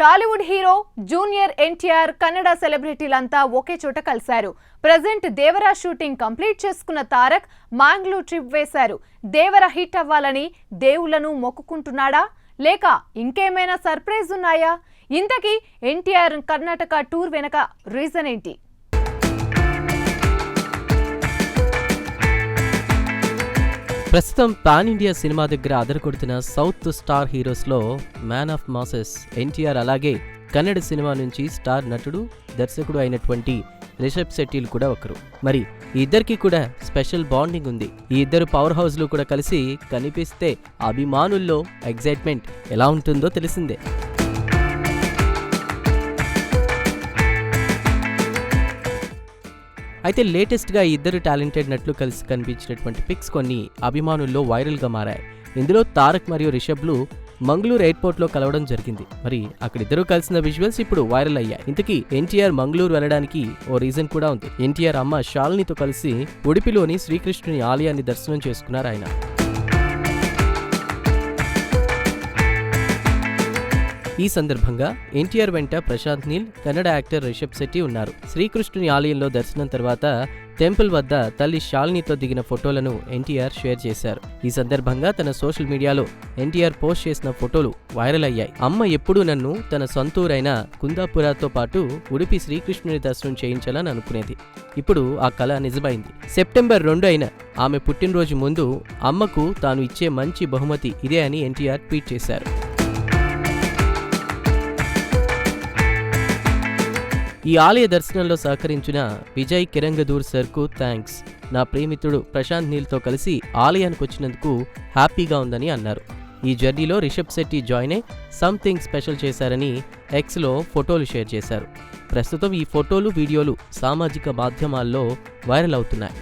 Tollywood hero junior NTR Kannada సెలబ్రిటీలంతా ఒకే చోట కలిశారు. Present Devara shooting complete చేసుకున్న తారక్ మ్యాంగ్లూర్ ట్రిప్ వేశారు. దేవరా హిట్ అవ్వాలని దేవుళ్లను మొక్కుకుంటున్నాడా లేక ఇంకేమైనా సర్ప్రైజ్ ఉన్నాయా? ఇంతకీ ఎన్టీఆర్ కర్ణాటక టూర్ వెనక రీజన్ ఏంటి? ప్రస్తుతం పాన్ ఇండియా సినిమా దగ్గర అదరకొడుతున్న సౌత్ స్టార్ హీరోస్లో మ్యాన్ ఆఫ్ మాసెస్ ఎన్టీఆర్, అలాగే కన్నడ సినిమా నుంచి స్టార్ నటుడు దర్శకుడు అయినటువంటి రిషబ్ శెట్టిలు కూడా ఒకరు. మరి ఈ ఇద్దరికి కూడా స్పెషల్ బాండింగ్ ఉంది. ఈ ఇద్దరు పవర్ హౌస్లు కూడా కలిసి కనిపిస్తే అభిమానుల్లో ఎగ్జైట్మెంట్ ఎలా ఉంటుందో తెలిసిందే. అయితే లేటెస్ట్గా ఈ ఇద్దరు టాలెంటెడ్ నటులు కలిసి కనిపించినటువంటి పిక్స్ కొన్ని అభిమానుల్లో వైరల్గా మారాయి. ఇందులో తారక్ మరియు రిషబ్లు మంగళూరు ఎయిర్పోర్ట్లో కలవడం జరిగింది. మరి అక్కడిద్దరూ కలిసిన విజువల్స్ ఇప్పుడు వైరల్ అయ్యాయి. ఇంతకీ ఎన్టీఆర్ మంగళూరు వెళ్ళడానికి ఓ రీజన్ కూడా ఉంది. ఎన్టీఆర్ అమ్మ శాలినితో కలిసి ఉడిపిలోని శ్రీకృష్ణుని ఆలయాన్ని దర్శనం చేసుకున్నారు ఆయన. ఈ సందర్భంగా ఎన్టీఆర్ వెంట ప్రశాంత్ నీల్, కన్నడ యాక్టర్ రిషబ్ శెట్టి ఉన్నారు. శ్రీకృష్ణుని ఆలయంలో దర్శనం తర్వాత టెంపుల్ వద్ద తల్లి శాలినితో దిగిన ఫోటోలను ఎన్టీఆర్ షేర్ చేశారు. ఈ సందర్భంగా తన సోషల్ మీడియాలో ఎన్టీఆర్ పోస్ట్ చేసిన ఫోటోలు వైరల్ అయ్యాయి. అమ్మ ఎప్పుడూ నన్ను తన సొంతూరైన కుందాపురాతో పాటు ఉడిపి శ్రీకృష్ణుని దర్శనం చేయించాలని అనుకునేది. ఇప్పుడు ఆ కల నిజమైంది. సెప్టెంబర్ 2 అయిన ఆమె పుట్టినరోజు ముందు అమ్మకు తాను ఇచ్చే మంచి బహుమతి ఇదే అని ఎన్టీఆర్ ట్వీట్ చేశారు. ఈ ఆలయ దర్శనంలో సహకరించిన విజయ్ కిరంగదూర్ సర్కు థ్యాంక్స్. నా ప్రేమితుడు ప్రశాంత్ నీల్తో కలిసి ఆలయానికి వచ్చినందుకు హ్యాపీగా ఉందని అన్నారు. ఈ జర్నీలో రిషబ్ శెట్టి జాయిన్ అయి సంథింగ్ స్పెషల్ చేశారని ఎక్స్లో ఫోటోలు షేర్ చేశారు. ప్రస్తుతం ఈ ఫోటోలు, వీడియోలు సామాజిక మాధ్యమాల్లో వైరల్ అవుతున్నాయి.